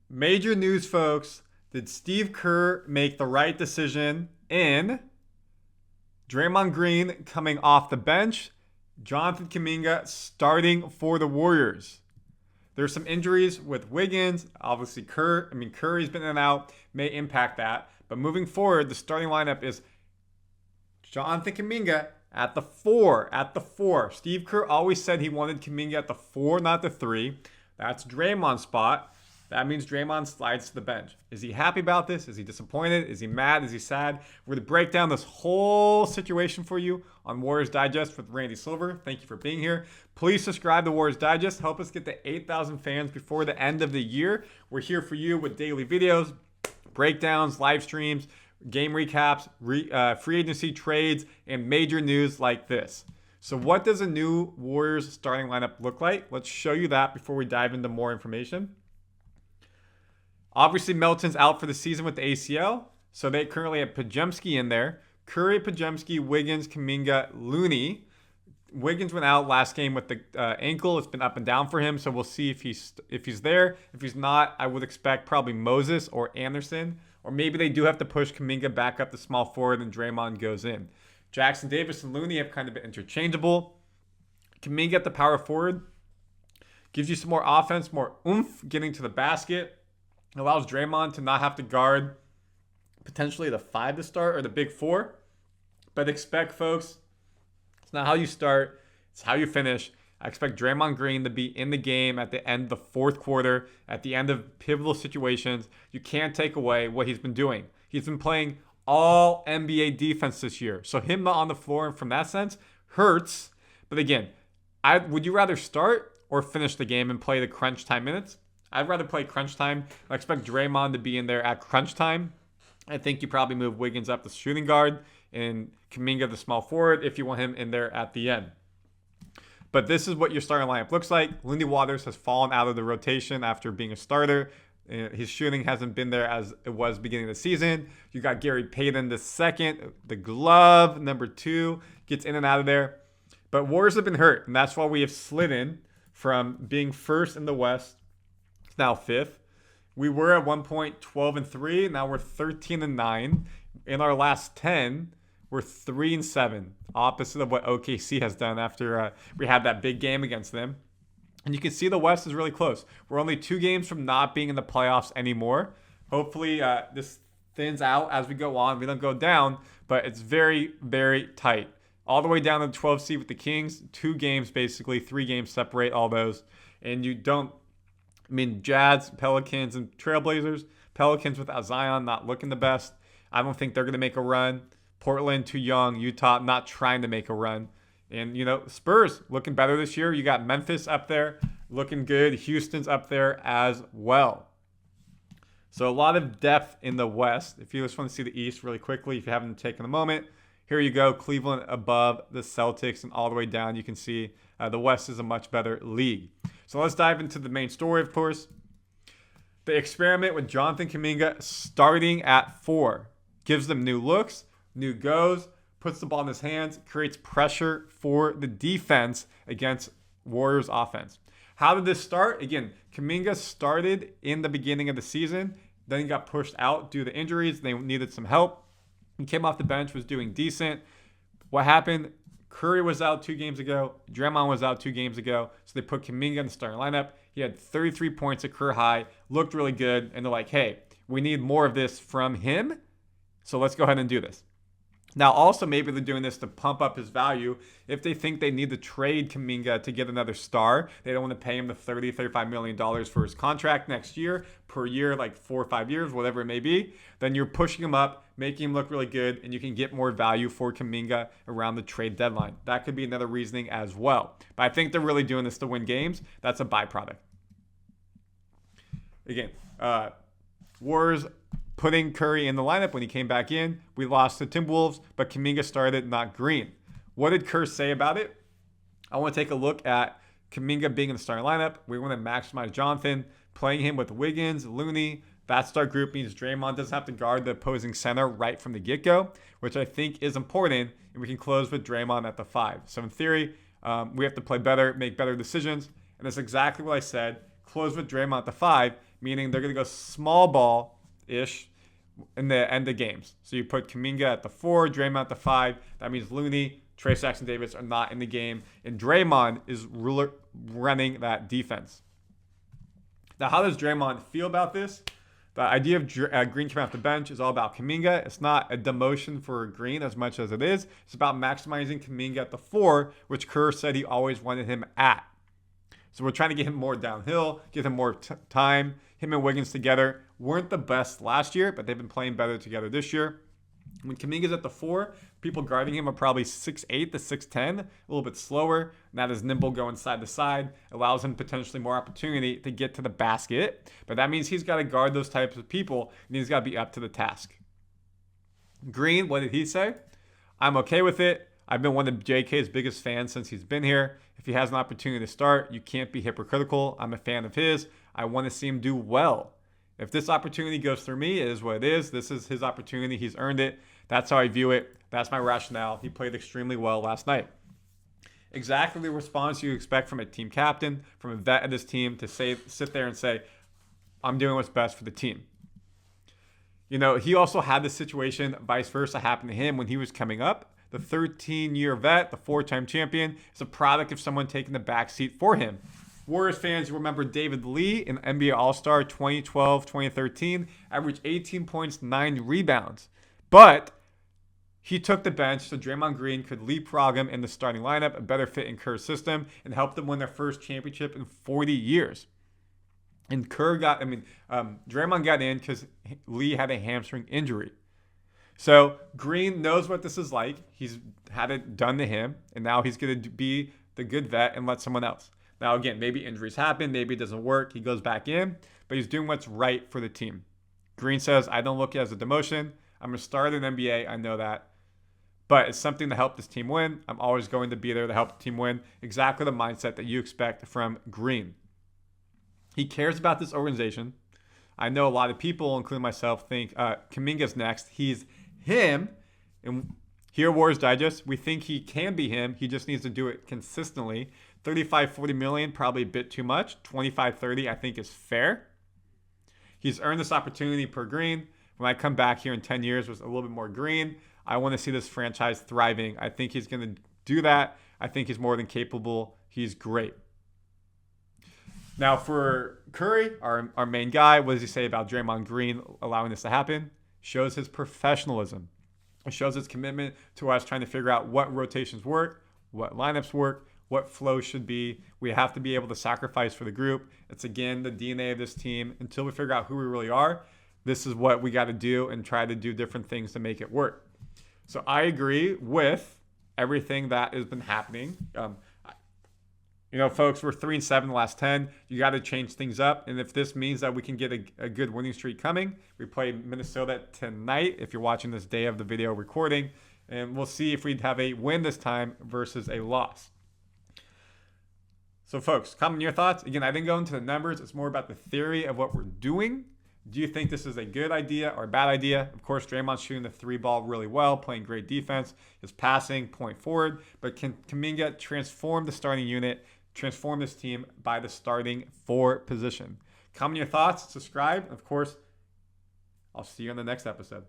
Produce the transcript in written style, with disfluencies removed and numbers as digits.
Major news, folks. Did Steve Kerr make the right decision in Draymond Green coming off the bench, Jonathan Kuminga starting for the Warriors? There's some injuries with Wiggins. Obviously, Curry's been in and out, may impact that. But moving forward, the starting lineup is Jonathan Kuminga at the four. Steve Kerr always said he wanted Kuminga at the four, not the three. That's Draymond's spot. That means Draymond slides to the bench. Is he happy about this? Is he disappointed? Is he mad? Is he sad? We're going to break down this whole situation for you on Warriors Digest with Randy Silver. Thank you for being here. Please subscribe to Warriors Digest. Help us get to 8,000 fans before the end of the year. We're here for you with daily videos, breakdowns, live streams, game recaps, free agency trades, and major news like this. So what does a new Warriors starting lineup look like? Let's show you that before we dive into more information. Obviously, Melton's out for the season with the ACL, so they currently have Podziemski in there. Curry, Podziemski, Wiggins, Kuminga, Looney. Wiggins went out last game with the ankle. It's been up and down for him, so we'll see if he's there. If he's not, I would expect probably Moses or Anderson, or maybe they do have to push Kuminga back up to small forward and Draymond goes in. Jackson-Davis and Looney have kind of been interchangeable. Kuminga at the power forward gives you some more offense, more oomph getting to the basket. Allows Draymond to not have to guard potentially the five to start or the big four. But expect, folks, it's not how you start, it's how you finish. I expect Draymond Green to be in the game at the end of the fourth quarter, at the end of pivotal situations. You can't take away what he's been doing. He's been playing all NBA defense this year. So him not on the floor, and from that sense, hurts. But again, would you rather start or finish the game and play the crunch time minutes? I'd rather play crunch time. I expect Draymond to be in there at crunch time. I think you probably move Wiggins up to shooting guard and Kuminga the small forward if you want him in there at the end. But this is what your starting lineup looks like. Lindy Waters has fallen out of the rotation after being a starter. His shooting hasn't been there as it was beginning of the season. You got Gary Payton II, the glove, number 2, gets in and out of there. But Warriors have been hurt, and that's why we have slid from being first in the West, now fifth. We were at one point 12-3. Now we're 13-9. In our last 10, we're 3-7. Opposite of what OKC has done after we had that big game against them. And you can see the West is really close. We're only 2 games from not being in the playoffs anymore. Hopefully this thins out as we go on. We don't go down, but it's very, very tight. All the way down to the 12th seed with the Kings. 2 games basically. 3 games separate all those. And you don't... Jazz, Pelicans, and Trailblazers. Pelicans without Zion not looking the best. I don't think they're going to make a run. Portland, too young. Utah not trying to make a run. And, Spurs looking better this year. You got Memphis up there looking good. Houston's up there as well. So a lot of depth in the West. If you just want to see the East really quickly, if you haven't taken a moment, here you go. Cleveland above the Celtics, and all the way down you can see the West is a much better league. So let's dive into the main story, of course. The experiment with Jonathan Kuminga starting at 4 gives them new looks, new goes, puts the ball in his hands, creates pressure for the defense against Warriors offense. How did this start? Again, Kuminga started in the beginning of the season, then he got pushed out due to injuries. They needed some help. He came off the bench, was doing decent. What happened? Curry was out 2 games ago. Draymond was out 2 games ago. So they put Kuminga in the starting lineup. He had 33 points at career high. Looked really good. And they're like, hey, we need more of this from him. So let's go ahead and do this. Now, also, maybe they're doing this to pump up his value. If they think they need to trade Kuminga to get another star, they don't want to pay him the $35 million for his contract next year, per year, like 4 or 5 years, whatever it may be, then you're pushing him up, making him look really good, and you can get more value for Kuminga around the trade deadline. That could be another reasoning as well. But I think they're really doing this to win games. That's a byproduct. Again, Warriors putting Curry in the lineup when he came back in. We lost to Timberwolves, but Kuminga started, not Green. What did Kerr say about it? I want to take a look at Kuminga being in the starting lineup. We want to maximize Jonathan, playing him with Wiggins, Looney. That star group means Draymond doesn't have to guard the opposing center right from the get-go, which I think is important, and we can close with Draymond at the 5. So in theory, we have to play better, make better decisions, and that's exactly what I said. Close with Draymond at the 5, meaning they're going to go small ball-ish in the end of games. So you put Kuminga at the 4, Draymond at the 5. That means Looney, Trayce Jackson-Davis are not in the game, and Draymond is running that defense. Now, how does Draymond feel about this? The idea of Green coming off the bench is all about Kuminga. It's not a demotion for Green as much as it is. It's about maximizing Kuminga at the 4, which Kerr said he always wanted him at. So we're trying to get him more downhill, give him more time. Him and Wiggins together weren't the best last year, but they've been playing better together this year. When Kuminga's at the 4, people guarding him are probably 6'8 to 6'10, a little bit slower, not as nimble going side to side, allows him potentially more opportunity to get to the basket. But that means he's got to guard those types of people, and he's got to be up to the task. Green, what did he say? I'm okay with it. I've been one of JK's biggest fans since he's been here. If he has an opportunity to start, you can't be hypocritical. I'm a fan of his. I want to see him do well. If this opportunity goes through me, it is what it is. This is his opportunity. He's earned it. That's how I view it. That's my rationale. He played extremely well last night. Exactly the response you expect from a team captain, from a vet of this team, to sit there and say, I'm doing what's best for the team. You know, he also had this situation, vice versa, happen to him when he was coming up. The 13-year vet, the 4-time champion, is a product of someone taking the backseat for him. Warriors fans, you remember David Lee, an NBA All-Star 2012-2013, averaged 18 points, 9 rebounds. But he took the bench so Draymond Green could leapfrog him in the starting lineup, a better fit in Kerr's system, and help them win their first championship in 40 years. And Draymond got in because Lee had a hamstring injury. So Green knows what this is like. He's had it done to him, and now he's going to be the good vet and let someone else. Now, again, maybe injuries happen. Maybe it doesn't work. He goes back in, but he's doing what's right for the team. Green says, I don't look at it as a demotion. I'm going to start in NBA. I know that. But it's something to help this team win. I'm always going to be there to help the team win. Exactly the mindset that you expect from Green. He cares about this organization. I know a lot of people, including myself, think Kuminga's next. He's him. And here, Warriors Digest, we think he can be him. He just needs to do it consistently. 35-40 million, probably a bit too much. 25-30, I think, is fair. He's earned this opportunity per Green. When I come back here in 10 years with a little bit more Green, I want to see this franchise thriving. I think he's going to do that. I think he's more than capable. He's great. Now, for Curry, our main guy, what does he say about Draymond Green allowing this to happen? Shows his professionalism. It shows his commitment to us trying to figure out what rotations work, what lineups work, what flow should be. We have to be able to sacrifice for the group. It's, again, the DNA of this team. Until we figure out who we really are, this is what we got to do and try to do different things to make it work. So I agree with everything that has been happening. Folks, we're 3-7 the last 10. You got to change things up. And if this means that we can get a good winning streak coming, we play Minnesota tonight if you're watching this day of the video recording. And we'll see if we'd have a win this time versus a loss. So, folks, comment your thoughts. Again, I didn't go into the numbers. It's more about the theory of what we're doing. Do you think this is a good idea or a bad idea? Of course, Draymond's shooting the 3 ball really well, playing great defense. His passing, point forward. But can Kuminga transform the starting unit, transform this team by the starting 4 position? Comment your thoughts, subscribe. Of course, I'll see you on the next episode.